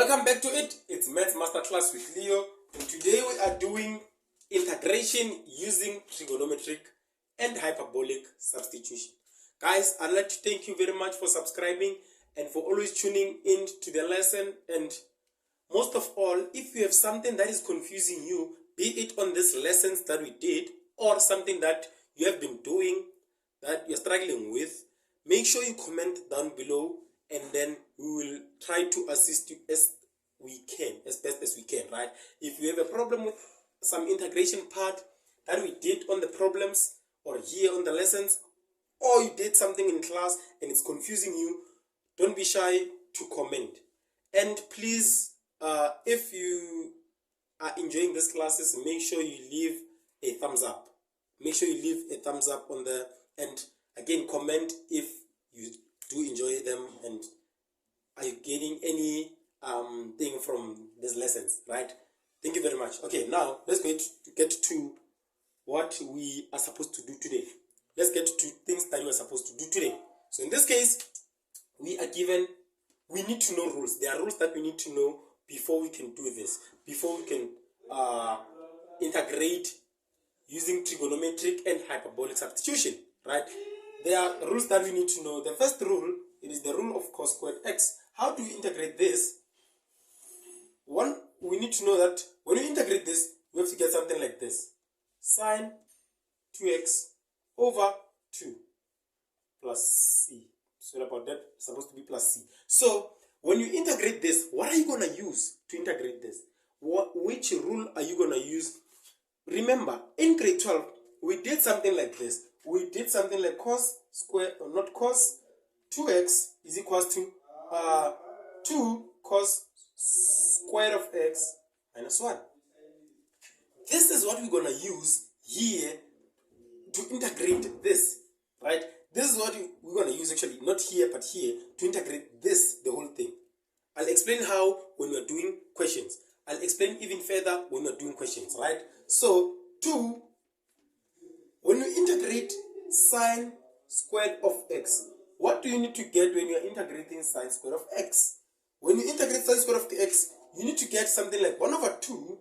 Welcome back to it. It's Maths Masterclass with Leo, and today we are doing integration using trigonometric and hyperbolic substitution. Guys, I'd like to thank you very much for subscribing and for always tuning in to the lesson. And most of all, if you have something that is confusing you, be it on these lessons that we did or something that you have been doing that you're struggling with, make sure you comment down below, and then we will try to assist you as we can, as best as we can, right? If you have a problem with some integration part that we did on the problems or here on the lessons, or you did something in class and it's confusing you, don't be shy to comment. And please, if you are enjoying these classes, make sure you leave a thumbs up. Make sure you leave a thumbs up on the, and again, comment if you do enjoy them and are you getting any thing from these lessons, right? Thank you very much. Okay, now let's get to what we are supposed to do today. Let's get to things that we are supposed to do today. So in this case, we need to know rules. There are rules that we need to know before we can do this, before we can integrate using trigonometric and hyperbolic substitution, right? There are rules that we need to know. The first rule, it is the rule of cos squared x. How do we integrate this? One, we need to know that when we integrate this, we have to get something like this. Sine 2x over 2 plus c. Sorry about that, it's supposed to be plus c. So, when you integrate this, what are you going to use to integrate this? Which rule are you going to use? Remember, in grade 12, we did something like this. We did something like cos square, or not cos, 2x is equals to 2 cos square of x minus 1. This is what we're going to use here to integrate this, right? This is what we're going to use actually, not here but here, to integrate this, the whole thing. I'll explain how when we're doing questions. I'll explain even further when we're doing questions, right? So, 2, when you integrate sine squared of x, what do you need to get when you're integrating sine squared of x? When you integrate sine squared of x, you need to get something like 1 over 2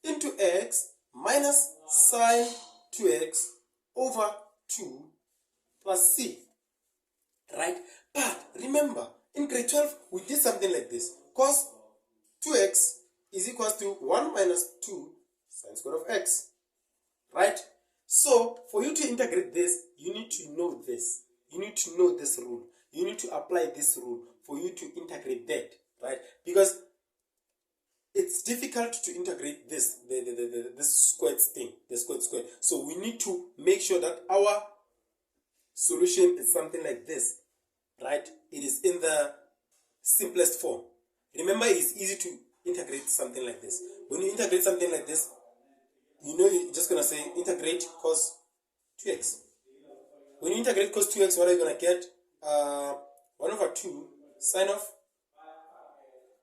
into x minus sine 2x over 2 plus c, right? But remember, in grade 12, we did something like this. Cos 2x is equals to 1 minus 2 sine squared of x, right? So, for you to integrate this, you need to know this. You need to know this rule. You need to apply this rule for you to integrate that, right? Because it's difficult to integrate this, this squared thing, the squared. So we need to make sure that our solution is something like this, right? It is in the simplest form. Remember, it is easy to integrate something like this. When you integrate something like this, you know you're just going to say integrate cos 2x. When you integrate cos 2x, what are you going to get? 1 over 2 sine of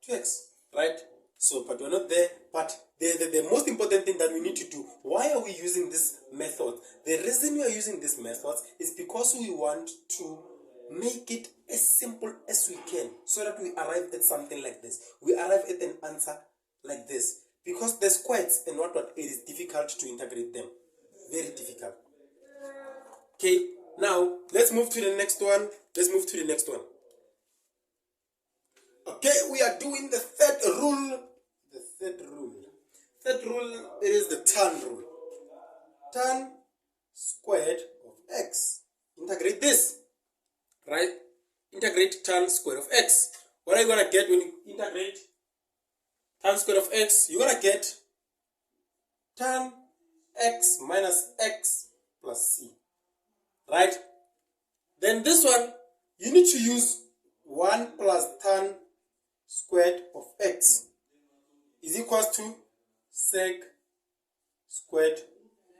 2x, right? So, but we're not there. But the most important thing that we need to do, why are we using this method? The reason we are using this method is because we want to make it as simple as we can, so that we arrive at something like this. We arrive at an answer like this. Because the squares and whatnot, it is difficult to integrate them. Very difficult. Okay, now let's move to the next one. Okay, we are doing the third rule. Third rule, it is the tan rule. Tan squared of x. Integrate this, right? Integrate tan squared of x. What are you going to get when you integrate tan squared of x? You're going to get tan x minus x plus c, right? Then this one, you need to use 1 plus tan squared of x is equals to sec squared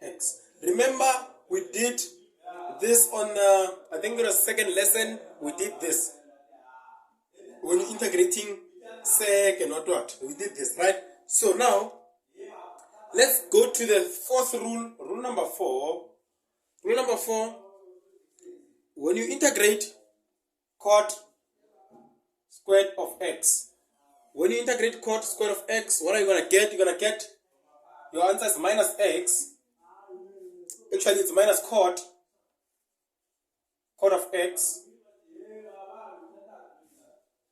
x. Remember, we did this on, I think it was second lesson, we did this. When integrating sec and what, we did this, right? So now, let's go to the fourth rule, rule number 4. Rule number 4, when you integrate cot squared of x, when you integrate cot square of x, what are you going to get? You're going to get, your answer is minus x. Actually, it's minus cot of x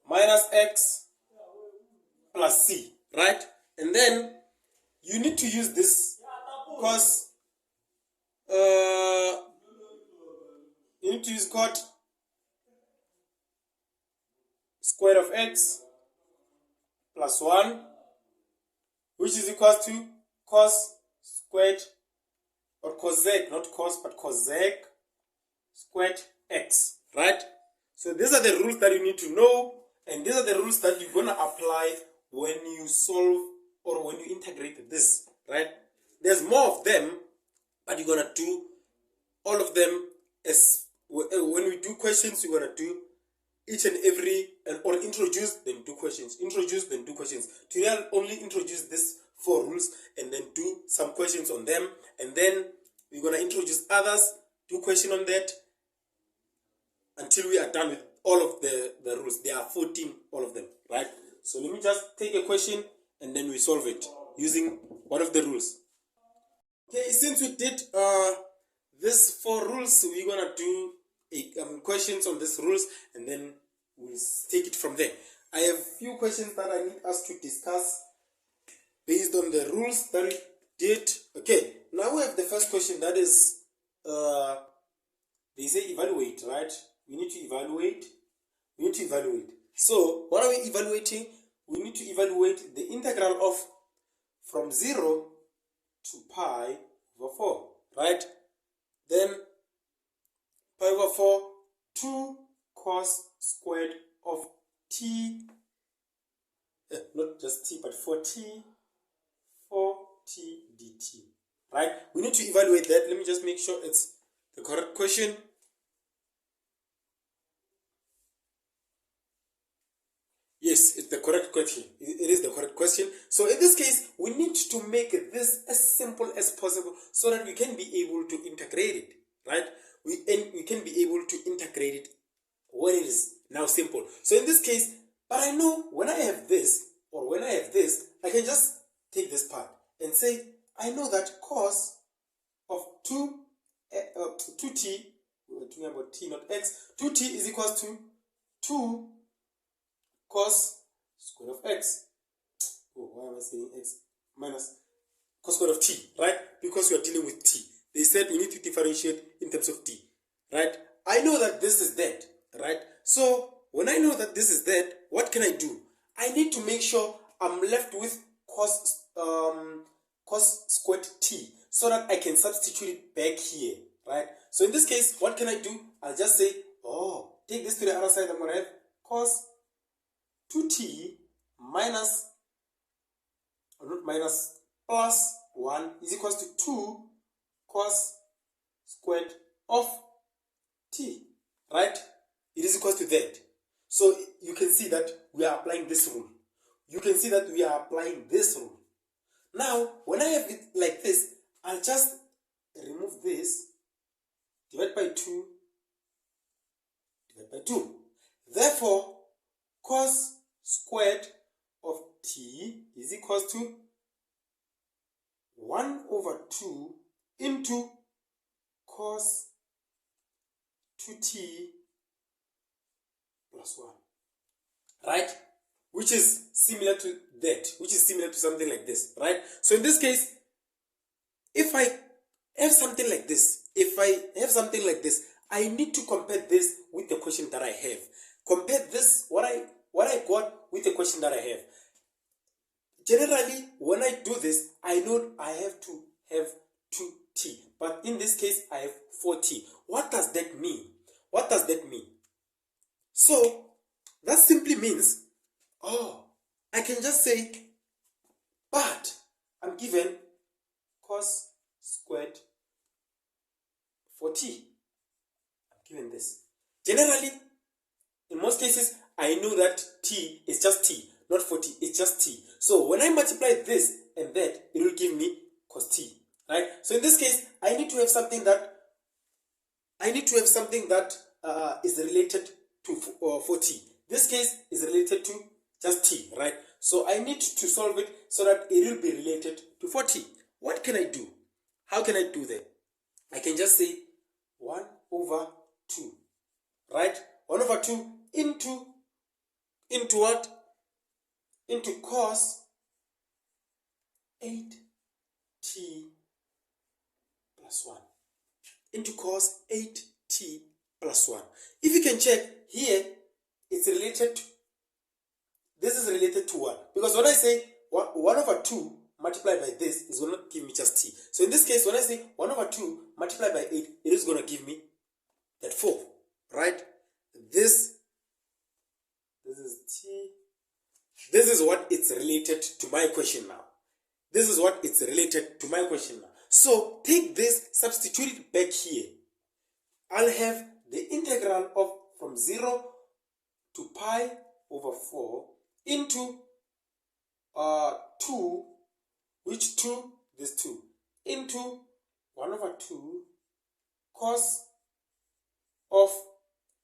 minus x plus c, right? And then you need to use this because you need to use cot square of x plus 1, which is equal to cos squared, or cosec, not cos, but cosec squared x, right? So these are the rules that you need to know, and these are the rules that you're going to apply when you solve or when you integrate this, right? There's more of them, but you're going to do all of them as when we do questions. You're going to do each and every, or introduce, then do questions, introduce, then do questions. Today I'll only introduce these 4 rules and then do some questions on them, and then we're going to introduce others, do question on that, until we are done with all of the rules. There are 14, all of them, right? So let me just take a question and then we solve it using one of the rules. Okay, since we did these 4 rules, we're going to do questions on these rules, and then we'll take it from there. I have a few questions that I need us to discuss based on the rules that we did. Okay, now we have the first question, that is, they say evaluate, right? We need to evaluate. So, what are we evaluating? We need to evaluate the integral of from 0 to pi over 4, right? Then pi over 4, 2 cos squared of t, not just t, but 4t dt, right? We need to evaluate that. Let me just make sure it's the correct question. Yes, it's the correct question. It is the correct question. So in this case, we need to make this as simple as possible so that we can be able to integrate it, right? We can be able to integrate it when it is now simple. So in this case, but I know when I have this, or when I have this, I can just take this part and say, I know that cos of 2t, we're talking about t, not x, 2t is equal to 2 cos square of x. Oh, why am I saying x? Minus cos square of t, right? Because we are dealing with t. They said we need to differentiate in terms of t, right? I know that this is that, right? So when I know that this is that, what can I do? I need to make sure I'm left with cos squared t, so that I can substitute it back here, right? So in this case, what can I do? I'll just say, oh, take this to the other side. I'm going to have cos 2t minus, or not minus, plus 1 is equals to 2 cos squared of t, right? It is equals to that. So you can see that we are applying this rule. Now, when I have it like this, I'll just remove this, divide by 2, divide by 2. Therefore, cos squared of t is equals to 1 over 2 into cos 2t plus 1, right? Which is similar to that, which is similar to something like this, right? So in this case, if I have something like this, I need to compare this with the question that I have. Compare this, what I got, with the question that I have. Generally, when I do this, I know I have to have 2t. But in this case, I have 4t. What does that mean? So, that simply means, I can just say, but I'm given cos squared 4t. I'm given this. Generally, in most cases, I know that t is just t, not 40, it's just t. So when I multiply this and that, it will give me cos t, right? So in this case, I need to have something that is related to 40. This case is related to just t, right? So I need to solve it so that it will be related to 4t. What can I do? How can I do that? I can just say 1 over 2, right? 1 over 2 into what? Into cos 8t plus 1. Into cos 8t plus 1. If you can check here, it's related to, this is related to 1. Because when I say 1 over 2 multiplied by this is going to give me just t. So in this case, when I say 1 over 2 multiplied by 8, it is going to give me that 4, right? This is t. This is what it's related to my question now. This is what it's related to my question now. So take this, substitute it back here. I'll have the integral of from 0 to pi over 4 into 2, which 2? This 2, into 1 over 2 cos of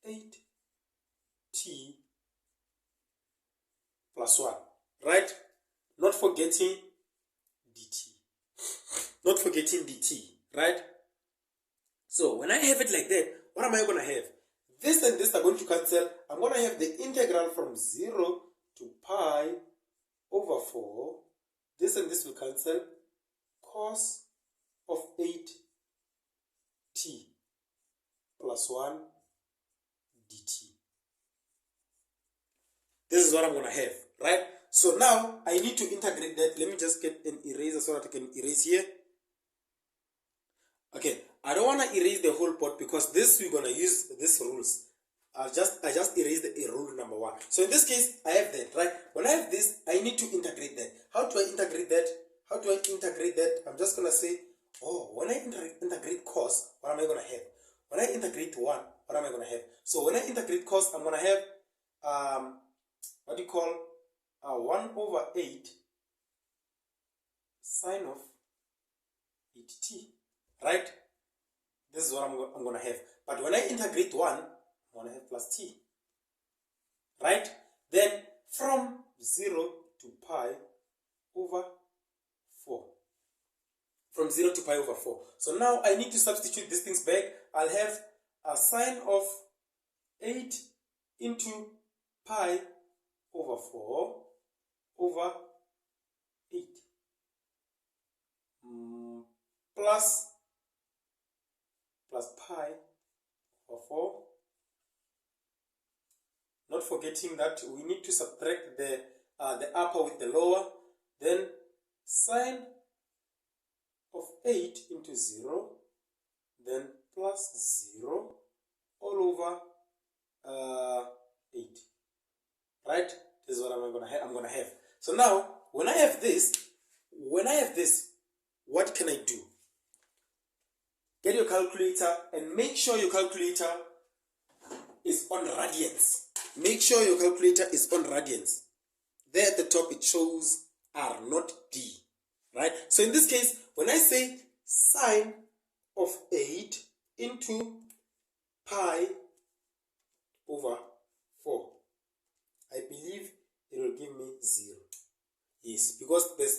8t plus 1, right? Not forgetting dt. Not forgetting dt, right? So when I have it like that, what am I going to have? This and this are going to cancel. I'm going to have the integral from 0 to pi over 4. This and this will cancel. Cos of 8t plus 1 dt. This is what I'm going to have, right? So now I need to integrate that. Let me just get an eraser so that I can erase here. Okay, I don't want to erase the whole pot because this we're going to use these rules. I just erased a rule number 1. So in this case, I have that, right? When I have this, I need to integrate that. How do I integrate that? How do I integrate that? I'm just going to say, oh, when I integrate cos, what am I going to have? When I integrate 1, what am I going to have? So when I integrate cos, I'm going to have, what do you call, 1 over 8 sine of 8t, right? This is what I'm going to have. But when I integrate 1, I'm going to have plus t, right? Then from 0 to pi over 4. From 0 to pi over 4. So now I need to substitute these things back. I'll have a sine of 8 into pi over 4 over 8 plus pi over 4. Not forgetting that we need to subtract the upper with the lower. Then sine of 8 into 0. Then plus 0 all over 8. Right? This is what I'm going to have. So now, when I have this, what can I do? Get your calculator and make sure your calculator is on radians. Make sure your calculator is on radians. There at the top it shows R, not D. Right? So in this case, when I say sine of 8 into pi over 4, I believe it will give me 0. Yes, because the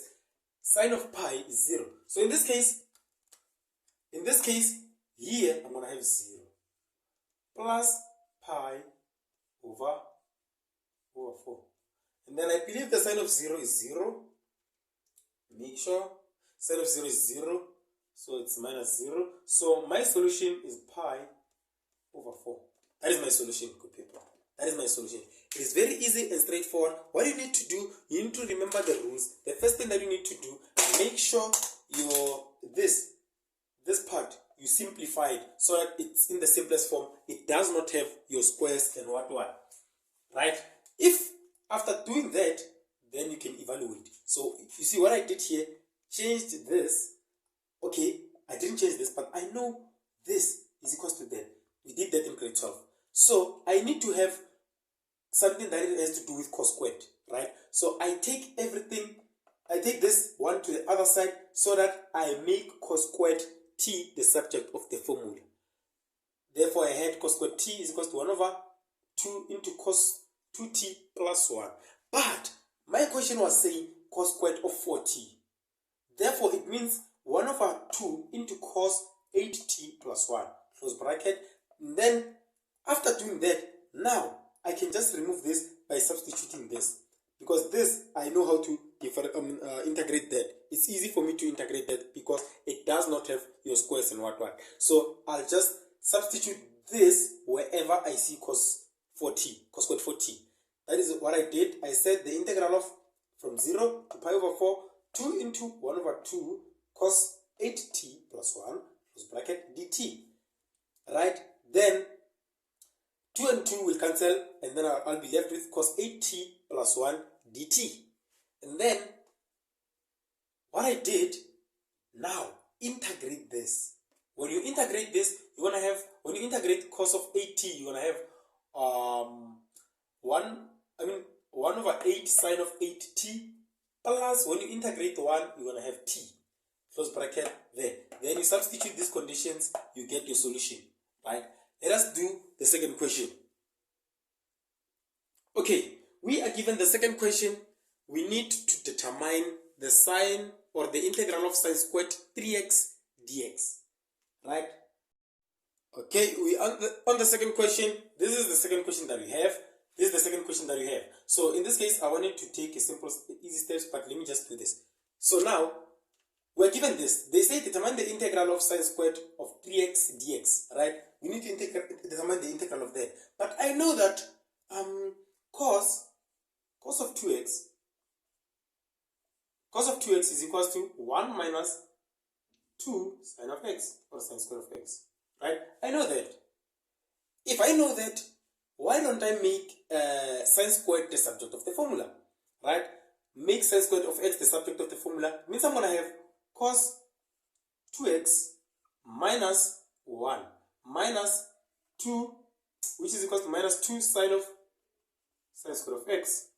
sine of pi is 0. So in this case, here I'm going to have 0 plus pi over 4. And then I believe the sine of 0 is 0. Make sure sine of 0 is 0. So it's minus 0. So my solution is pi over 4. That is my solution, good people. That is my solution. It is very easy and straightforward. What you need to do, you need to remember the rules. The first thing that you need to do, make sure this part, you simplify it so that it's in the simplest form. It does not have your squares and what. Right? If after doing that, then you can evaluate. So you see what I did here, changed this. Okay, I didn't change this, but I know this is equal to that. We did that in grade 12. So I need to have something that it has to do with cos squared, right? So I take everything, I take this one to the other side so that I make cos squared t the subject of the formula. Therefore, I had cos squared t is equal to 1 over 2 into cos 2t plus 1. But my question was saying cos squared of 4t. Therefore, it means 1 over 2 into cos 8t plus 1, close bracket. And then, after doing that, now I can just remove this by substituting this. Because this, I know how to integrate that. It's easy for me to integrate that because it does not have your squares and what. So, I'll just substitute this wherever I see cos 4t, cos squared 4t. That is what I did. I said the integral of from 0 to pi over 4, 2 into 1 over 2 cos 8t plus 1, close bracket, dt. Right? Then 2 and 2 will cancel, and then I'll be left with cos 8t plus 1 dt. And then what I did, now integrate this. When you integrate this, you're gonna have, when you integrate cos of 8t, you're gonna have 1 over 8 sine of 8t plus, when you integrate 1, you're gonna have t, close bracket there. Then you substitute these conditions, you get your solution, right? Let us do the second question. Okay, we are given the second question. We need to determine the sine or the integral of sine squared 3x dx, right? Okay, we on the second question. This is the second question that we have. This is the second question that we have. So in this case, I wanted to take a simple, easy steps, but let me just do this. So now, we're given this. They say determine the integral of sine squared of 3x dx, right? We need to determine the integral of that. But I know that cos of 2x is equals to 1 minus 2 sine of x, or sine squared of x, right? I know that. If I know that, why don't I make sine squared the subject of the formula, right? Make sine squared of x the subject of the formula. It means I'm going to have cos 2x minus 1 minus 2, which is equal to minus 2 sine squared of x,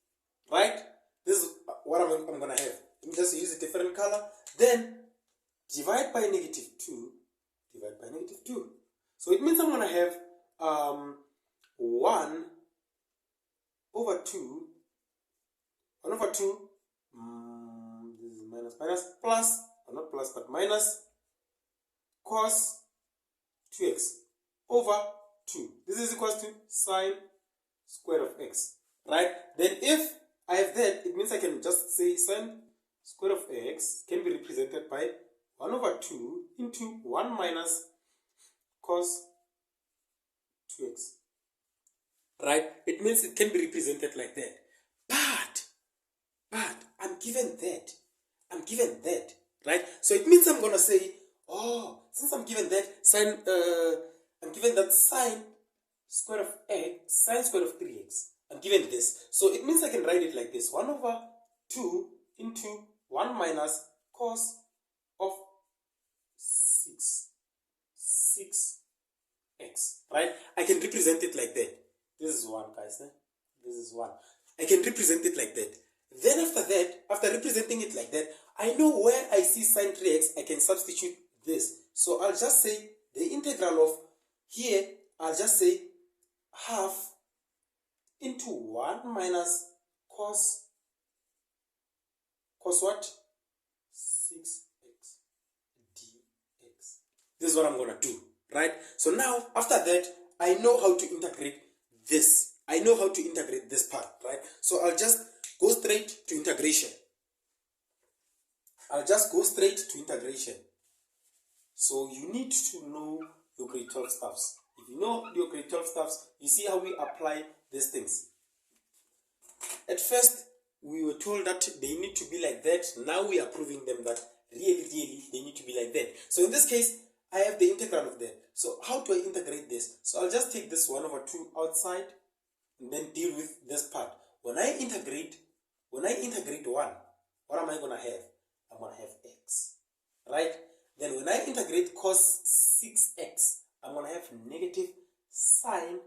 right? This is what I'm going to have. Let me just use a different color. Then divide by negative 2. Divide by negative 2. So it means I'm going to have 1 over 2. 1 over 2. This is minus plus, or not plus but minus cos 2x over 2. This is equal to sine squared of x, right? Then if I have that, it means I can just say sine squared of x can be represented by 1 over 2 into 1 minus cos 2x, right? It means it can be represented like that. But I'm given that, right? So it means I'm gonna say, oh, since I'm given that sine, I'm given that sine square of x, sine square of 3x. I'm given this. So it means I can write it like this. 1 over 2 into 1 minus cos of 6x, right? I can represent it like that. This is 1, guys. This is 1. I can represent it like that. Then after that, after representing it like that, I know where I see sine 3x, I can substitute this. So I'll just say the integral of here, I'll just say half into 1 minus cos what? 6x dx. This is what I'm going to do, right? So now, after that, I know how to integrate this. I know how to integrate this part, right? So I'll just go straight to integration. So you need to know your grade 12 stuffs. If you know your grade 12 stuffs, you see how we apply these things. At first, we were told that they need to be like that. Now we are proving them that really they need to be like that. So in this case, I have the integral of that. So how do I integrate this? So I'll just take this 1 over 2 outside and then deal with this part. When I integrate 1, what am I going to have? I'm going to have x, right? Then when I integrate cos 6x, I'm going to have negative sine,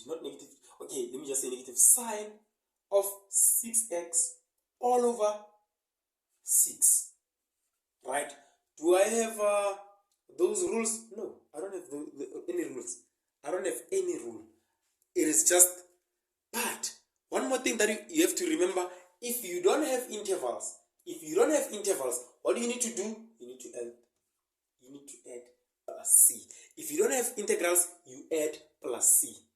not negative, okay, let me just say negative sine of 6x all over 6, right? Do I have those rules? No, I don't have any rules. I don't have any rule. It is just, but one more thing that you have to remember, if you don't have intervals, what do you need to do? You need to add plus c. If you don't have integrals, you add plus c.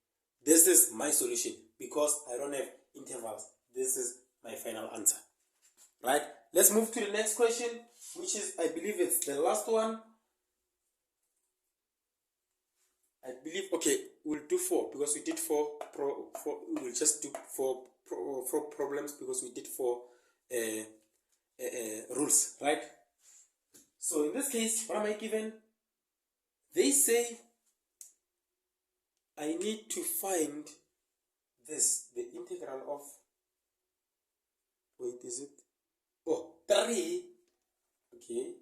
This is my solution because I don't have intervals. This is my final answer. Right? Let's move to the next question, which is, I believe it's the last one. I believe, okay, we'll do 4 because we did 4. We'll just do 4 problems because we did 4 rules, right? So in this case, what am I given? They say I need to find this, the integral of, wait, is it? Oh, 3, okay,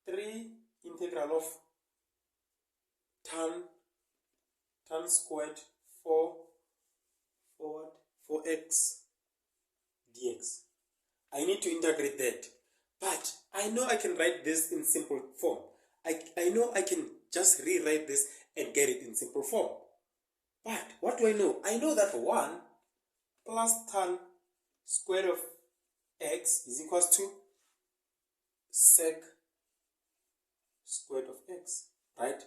3 integral of tan squared 4x dx. I need to integrate that, but I know I can write this in simple form. I know I can just rewrite this and get it in simple form. But what do I know? I know that 1 plus tan squared of x is equals to sec squared of x, right?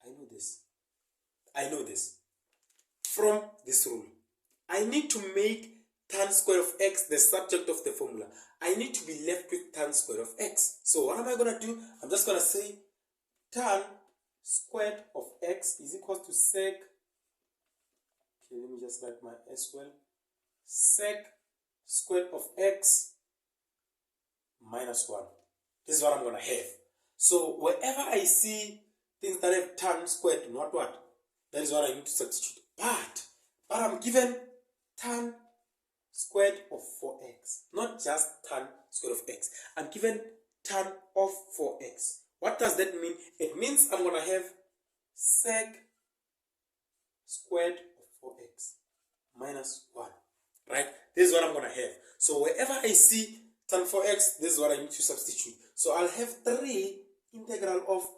I know this. From this rule. I need to make tan squared of x the subject of the formula. I need to be left with tan squared of x. So what am I going to do? I'm just going to say tan squared of x is equal to sec, okay, let me just write my s well, sec squared of x minus 1. This is what I'm going to have. So wherever I see things that have tan squared, not what? That is what I need to substitute. But I'm given tan squared of 4x. Not just tan squared of x. I'm given tan of 4x. What does that mean? It means I'm going to have sec squared of 4x minus 1. Right? This is what I'm going to have. So wherever I see tan 4x, this is what I need to substitute. So I'll have 3 integral of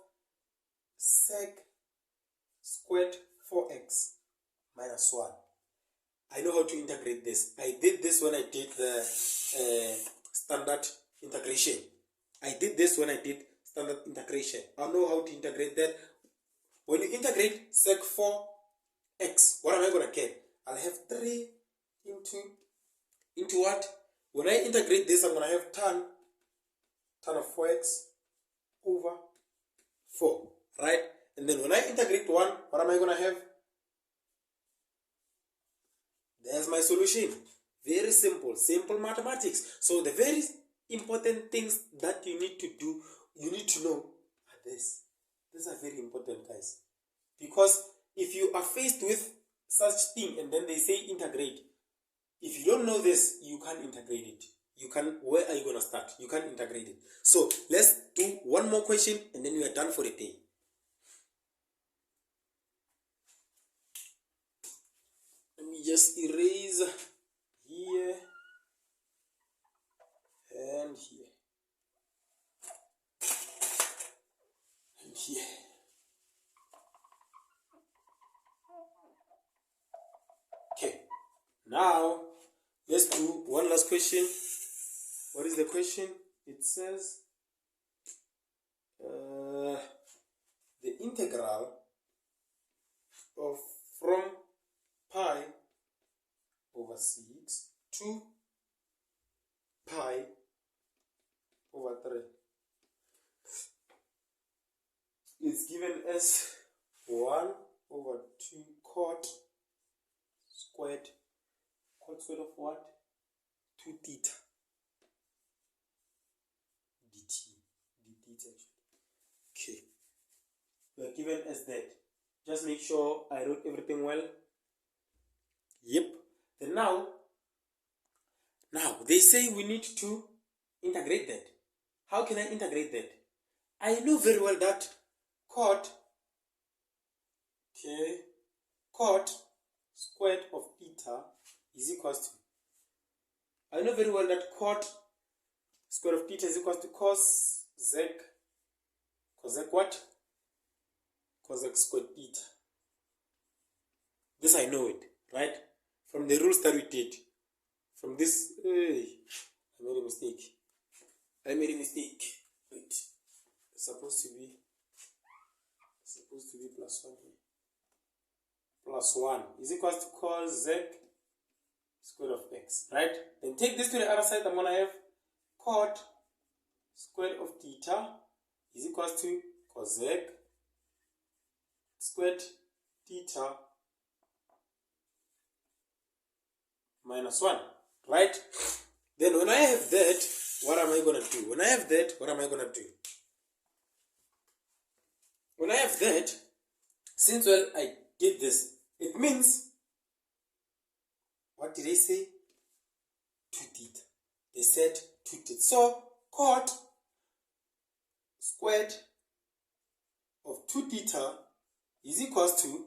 sec squared 4x minus 1. I know how to integrate this. I did this when I did the standard integration. I know how to integrate that. When you integrate sec 4x, what am I going to get? I'll have 3 into what? When I integrate this, I'm going to have tan of 4x over 4, right? And then when I integrate 1, what am I going to have? There's my solution. Very simple mathematics. So the very important things that you need to do, you need to know are this. These are very important, guys. Because if you are faced with such thing and then they say integrate, if you don't know this, you can't integrate it. Where are you going to start? You can't integrate it. So let's do one more question and then we are done for the day. Let me just erase here and here and here. Okay, now let's do one last question. What is the question? It says the integral of from pi over 6 to pi over 3 is given as 1 over 2 cot squared of what? 2 theta dt actually. Okay, we are given as that. Just make sure I wrote everything well. Yep. Then now they say we need to integrate that. How can I integrate that? I know very well that cot squared of theta is equals to, I know very well that cot square of theta is equals to cosec what? Cosec squared theta. This I know it, right? from the rules that we did. From this, I made a mistake. Wait, it's supposed to be plus 1 here. Plus 1 is equal to cos z squared of x, right? Then take this to the other side. I'm going to have cot squared of theta is equal to cos z squared theta minus 1, right? Then when I have that, what am I going to do? When I have that, since well I did this, it means, what did they say? 2 theta. They said 2 theta. So cot squared of 2 theta is equals to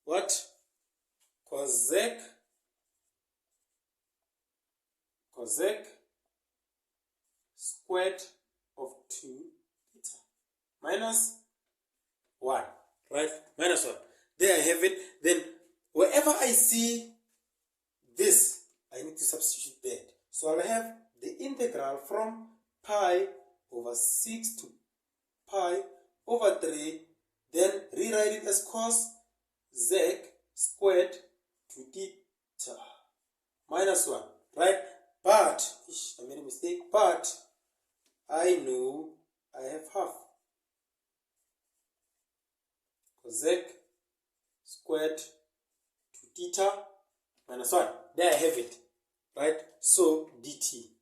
what? Cosec squared of 2 theta minus 1, right? Minus 1. There I have it. Then wherever I see this, I need to substitute that. So I'll have the integral from pi over 6 to pi over 3, then rewrite it as cos z squared to theta minus 1, right? But, I made a mistake, but I know I have half. Cosec squared to theta minus 1. There I have it, right? So dt.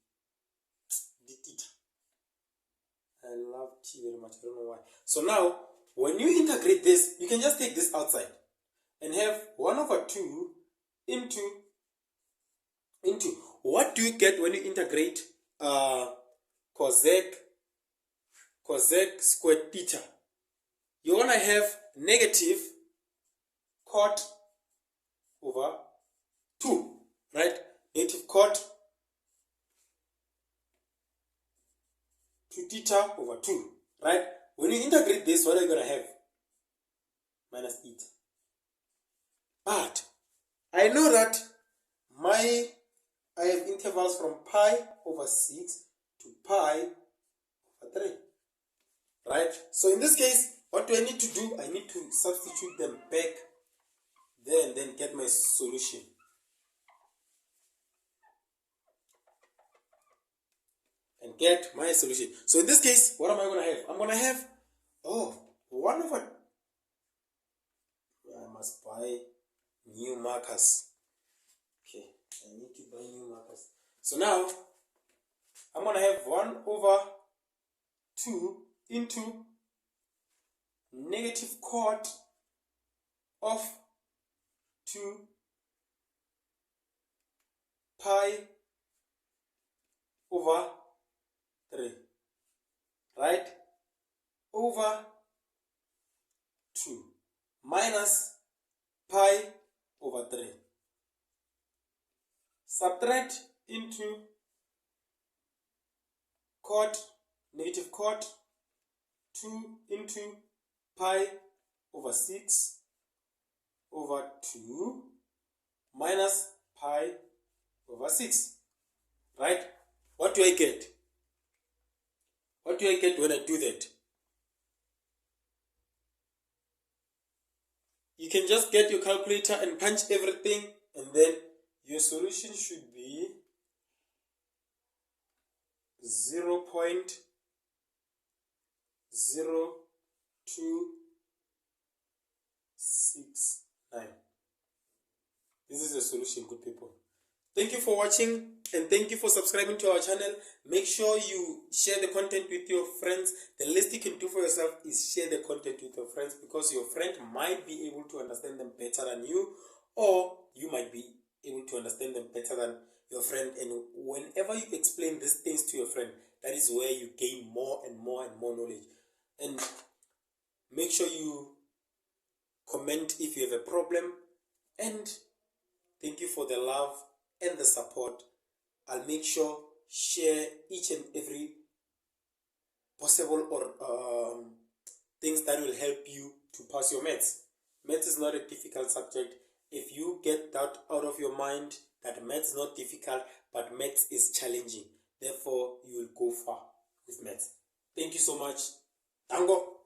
I love t very much. I don't know why. So now, when you integrate this, you can just take this outside and have 1 over 2 into what do you get when you integrate cosec squared theta? You're going to have negative cot over 2, right? Negative cot 2 theta over 2, right? When you integrate this, what are you going to have? Minus theta. But I know that I have intervals from pi over 6 to pi over 3, right? So in this case, what do I need to do? I need to substitute them back there and then get my solution. So in this case, what am I going to have? I'm going to have 1 over. I must buy new markers. Okay, I need to buy new markers. So now I'm going to have 1 over 2 into negative cot of 2 pi over 3, right? Over 2 minus pi over 3. Subtract into cot, negative cot 2 into pi over 6 over 2 minus pi over 6, right? What do I get? What do I get when I do that? You can just get your calculator and punch everything, and then your solution should be 0.0269. This is the solution, good people. Thank you for watching, and thank you for subscribing to our channel. Make sure you share the content with your friends. The least you can do for yourself is share the content with your friends, because your friend might be able to understand them better than you, or you might be able to understand them better than your friend. And whenever you explain these things to your friend, that is where you gain more and more and more knowledge. And make sure you comment if you have a problem. And thank you for the love and the support. I'll make sure share each and every possible or things that will help you to pass your maths. Maths is not a difficult subject. If you get that out of your mind, that maths is not difficult, but maths is challenging, therefore you will go far with maths. Thank you so much. Tango.